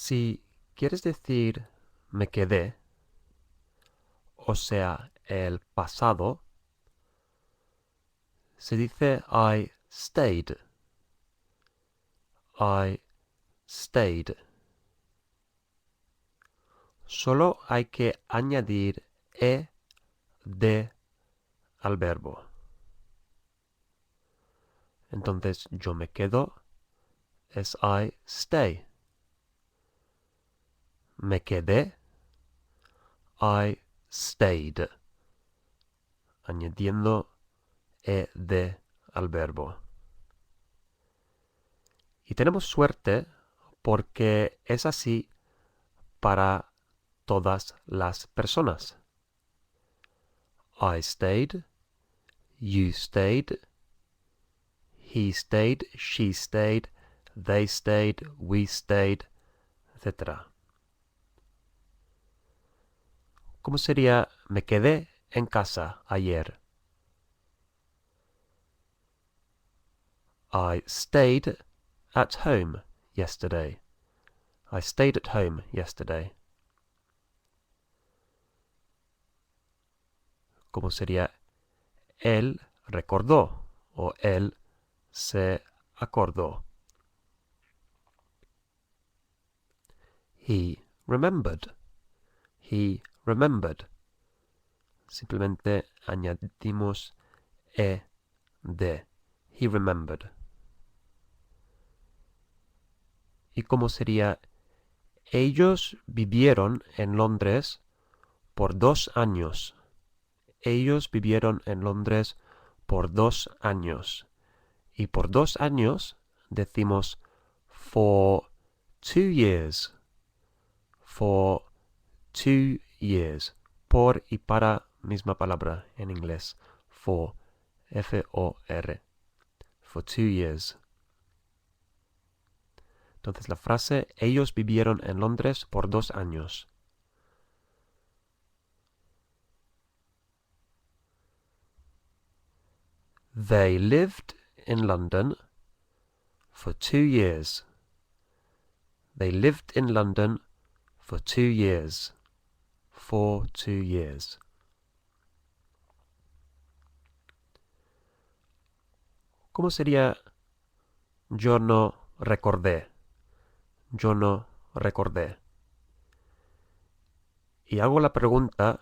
Si quieres decir me quedé, o sea, el pasado, se dice I stayed. I stayed. Solo hay que añadir de al verbo. Entonces yo me quedo es I stay. Me quedé, I stayed. Añadiendo de al verbo. Y tenemos suerte porque es así para todas las personas. I stayed, you stayed, he stayed, she stayed, they stayed, we stayed, etc. ¿Cómo sería me quedé en casa ayer? I stayed at home yesterday. I stayed at home yesterday. ¿Cómo sería él recordó o él se acordó? He remembered. He remembered. Simplemente añadimos de. He remembered. ¿Y cómo sería? Ellos vivieron en Londres por 2 años. Ellos vivieron en Londres por 2 años. Y por 2 años decimos for 2 years. For 2 years. Por y para, misma palabra en inglés. For. F-O-R. For 2 years. Entonces la frase, ellos vivieron en Londres por 2 años. They lived in London for 2 years. They lived in London for 2 years. For 2 years. ¿Cómo sería yo no recordé? Yo no recordé. Y hago la pregunta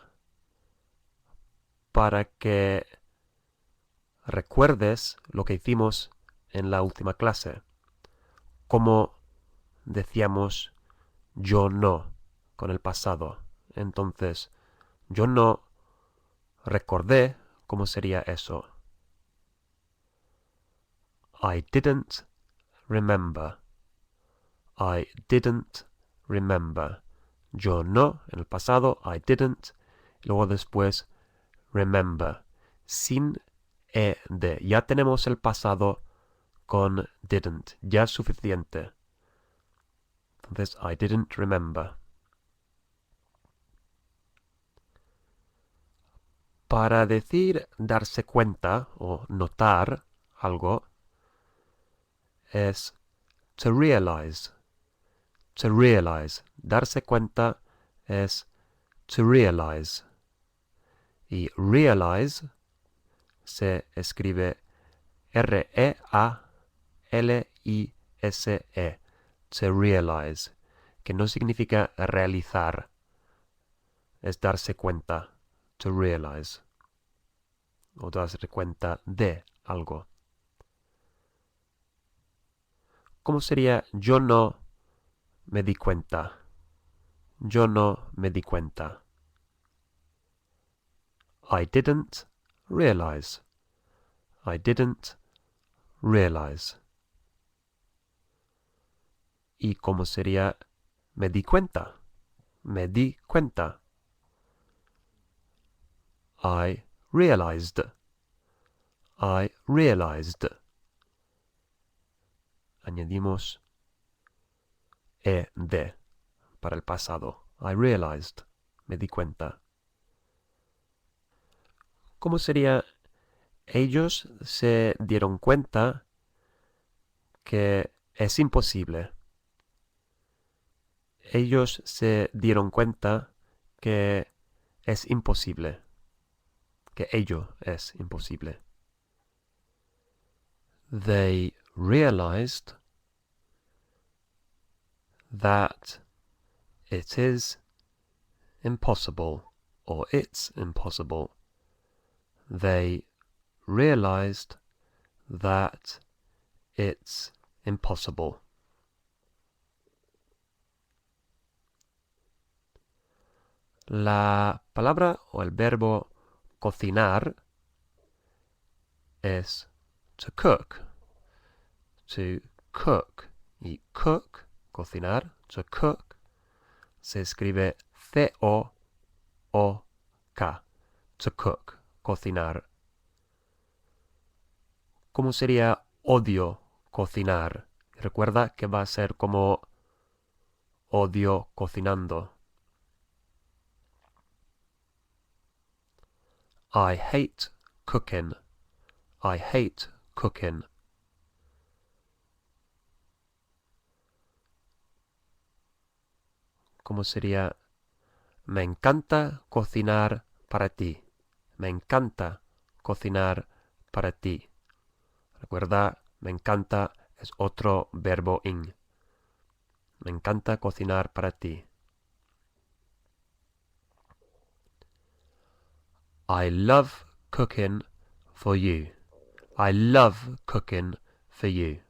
para que recuerdes lo que hicimos en la última clase. Como decíamos yo no con el pasado. Entonces, yo no recordé cómo sería eso. I didn't remember. I didn't remember. Yo no, en el pasado, I didn't. Luego después, remember. Sin de. Ya tenemos el pasado con didn't. Ya es suficiente. Entonces, I didn't remember. Para decir darse cuenta o notar algo es to realize. To realize. Darse cuenta es to realize. Y realize se escribe R-E-A-L-I-S-E. To realize. Que no significa realizar. Es darse cuenta. To realize. O darse cuenta de algo. ¿Cómo sería yo no me di cuenta? Yo no me di cuenta. I didn't realize. I didn't realize. ¿Y cómo sería me di cuenta? Me di cuenta. I realized. I realized. Añadimos de para el pasado. I realized. Me di cuenta. ¿Cómo sería? Ellos se dieron cuenta que es imposible. ellos se dieron cuenta que es imposible, que ello es imposible. They realized that it is impossible, or it's impossible. They realized that it's impossible. La palabra o el verbo cocinar es to cook. To cook. Y cook, cocinar, to cook, se escribe C-O-O-K. To cook, cocinar. ¿Cómo sería odio cocinar? Recuerda que va a ser como odio cocinando. I hate cooking. I hate cooking. ¿Cómo sería? Me encanta cocinar para ti. Me encanta cocinar para ti. Recuerda, me encanta es otro verbo in. Me encanta cocinar para ti. I love cooking for you. I love cooking for you.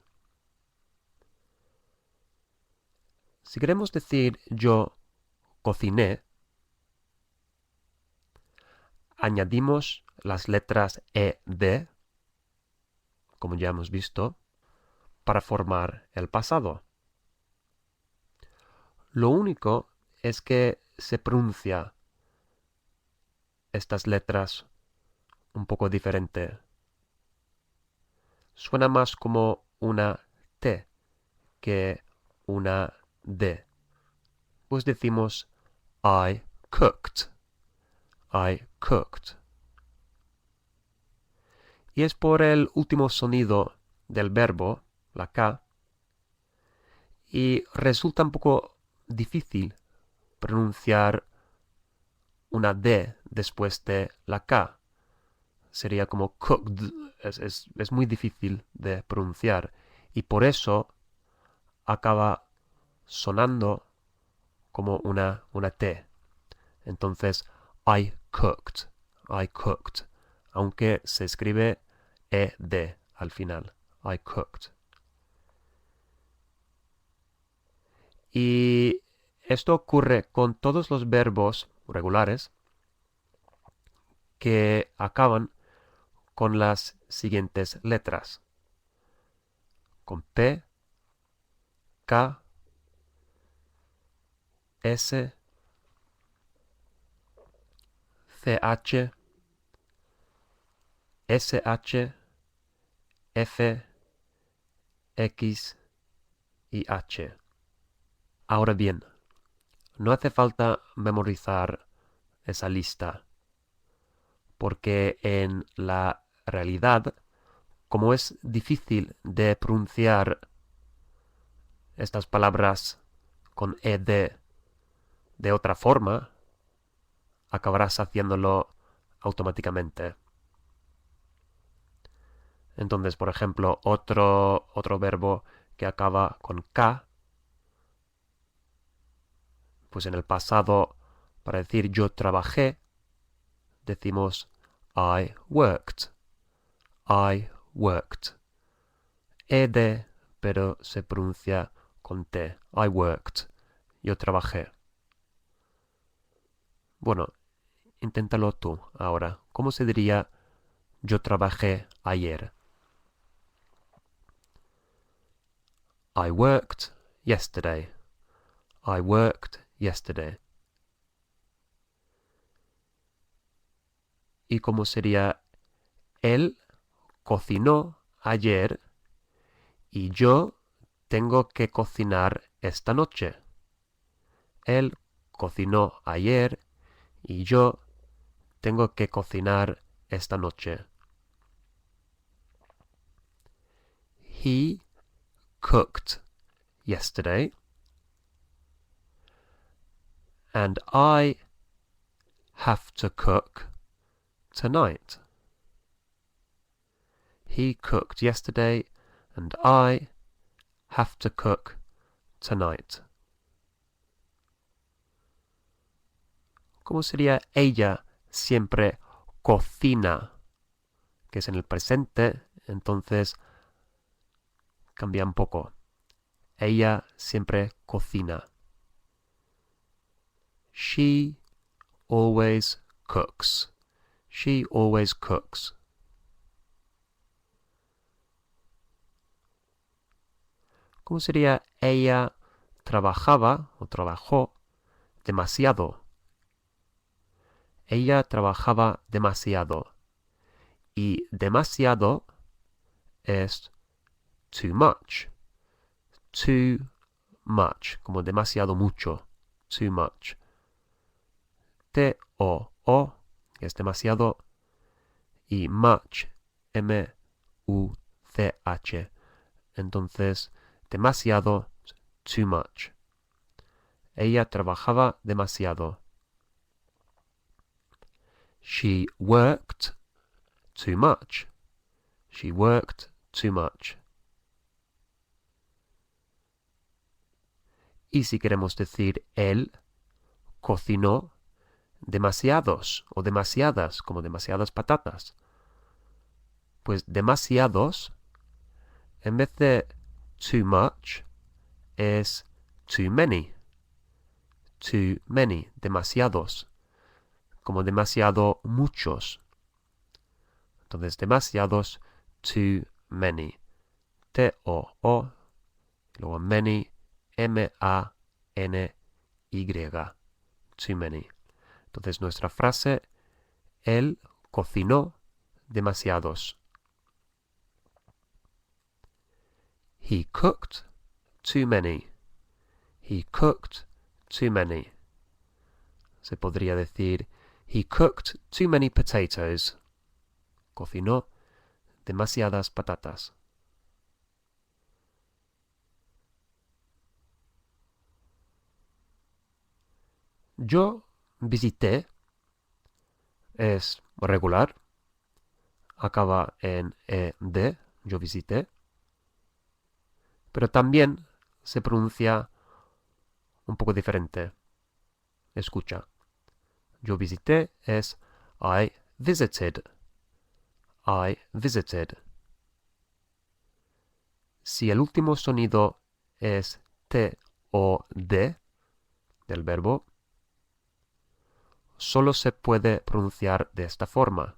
Si queremos decir yo cociné, añadimos las letras ed, como ya hemos visto, para formar el pasado. Lo único es que se pronuncia estas letras un poco diferente. Suena más como una T que una D. Pues decimos I cooked. I cooked. Y es por el último sonido del verbo, la K, y resulta un poco difícil pronunciar una D después de la K. Sería como cooked. Es muy difícil de pronunciar y por eso acaba sonando como una T. Entonces, I cooked. I cooked. Aunque se escribe ED al final. I cooked. Y esto ocurre con todos los verbos regulares que acaban con las siguientes letras. Con P, K, S, CH, SH, F, X y H. Ahora bien, no hace falta memorizar esa lista, porque en la realidad, como es difícil de pronunciar estas palabras con ed de otra forma, acabarás haciéndolo automáticamente. Entonces, por ejemplo, otro verbo que acaba con K, pues en el pasado, para decir yo trabajé, decimos I worked. I worked. Ed, pero se pronuncia con T. I worked. Yo trabajé. Bueno, inténtalo tú ahora. ¿Cómo se diría yo trabajé ayer? I worked yesterday. I worked yesterday. ¿Y cómo sería él cocinó ayer y yo tengo que cocinar esta noche? Él cocinó ayer y yo tengo que cocinar esta noche. He cooked yesterday And I have to cook tonight. He cooked yesterday, and I have to cook tonight. ¿Cómo sería ella siempre cocina? Que es en el presente, entonces cambia un poco. Ella siempre cocina. She always cooks. She always cooks. ¿Cómo sería ella trabajaba o trabajó demasiado? Ella trabajaba demasiado. Y demasiado es too much. Too much, como demasiado mucho. Too much. T-O-O, que es demasiado. Y much, M-U-C-H. Entonces, demasiado, too much. Ella trabajaba demasiado. She worked too much. She worked too much. Y si queremos decir él cocinó demasiados o demasiadas, como demasiadas patatas, pues demasiados, en vez de too much, es too many. Too many, demasiados, como demasiado muchos. Entonces, demasiados, too many. T-O-O, luego many, M-A-N-Y. Too many. Entonces, nuestra frase, él cocinó demasiados. He cooked too many. He cooked too many. Se podría decir, he cooked too many potatoes. Cocinó demasiadas patatas. Yo visité es regular. Acaba en ed, yo visité. Pero también se pronuncia un poco diferente. Escucha. Yo visité es I visited. I visited. Si el último sonido es T o D del verbo, solo se puede pronunciar de esta forma.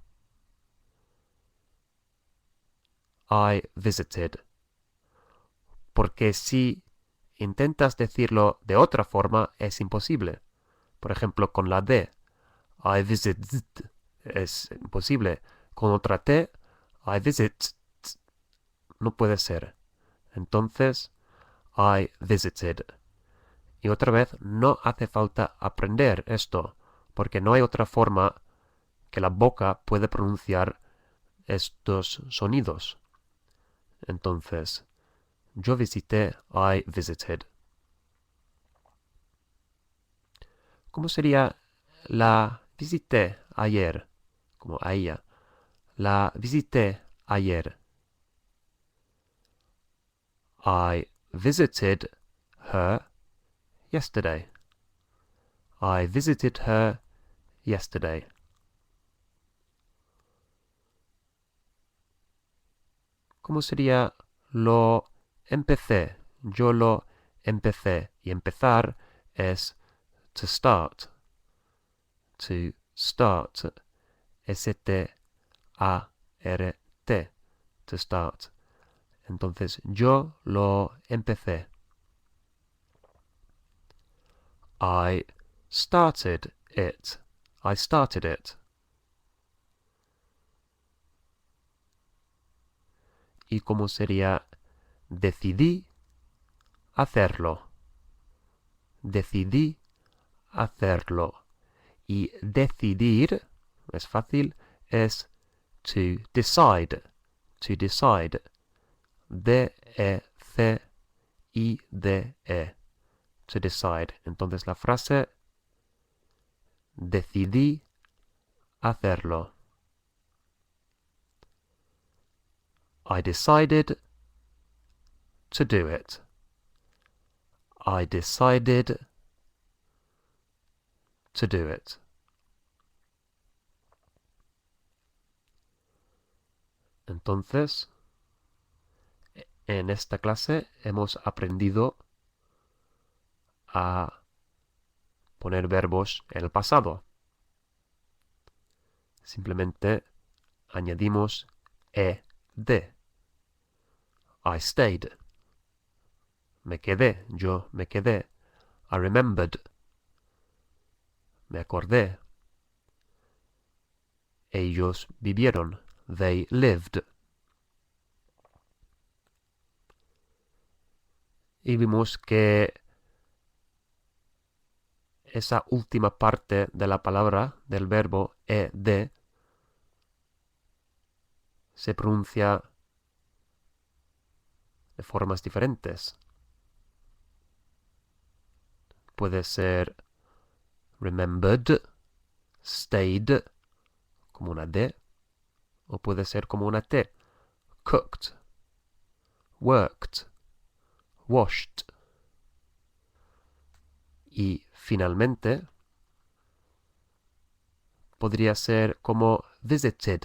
I visited. Porque si intentas decirlo de otra forma, es imposible. Por ejemplo, con la D, I visited, es imposible. Con otra T, I visit, no puede ser. Entonces, I visited. Y otra vez, no hace falta aprender esto, porque no hay otra forma que la boca puede pronunciar estos sonidos. Entonces, yo visité, I visited. ¿Cómo sería la visité ayer? Como a ella. La visité ayer. I visited her yesterday. I visited her yesterday. ¿Cómo sería lo empecé? Yo lo empecé. Y empezar es to start. To start. S-T-A-R-T. To start. Entonces, yo lo empecé. I started it. I started it. ¿Y cómo sería decidí hacerlo? Decidí hacerlo. Y decidir, es fácil, es to decide. To decide. D-E-C-I-D-E. To decide. Entonces la frase, Decidí hacerlo. I decided to do it. I decided to do it. Entonces, en esta clase hemos aprendido a poner verbos en el pasado. Simplemente añadimos ed. I stayed. Me quedé, yo me quedé. I remembered. Me acordé. Ellos vivieron. They lived. Y vimos que esa última parte de la palabra, del verbo ed, se pronuncia de formas diferentes. Puede ser remembered, stayed, como una D, o puede ser como una T, cooked, worked, washed. Y finalmente, podría ser como visited,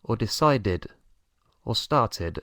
o decided, o started.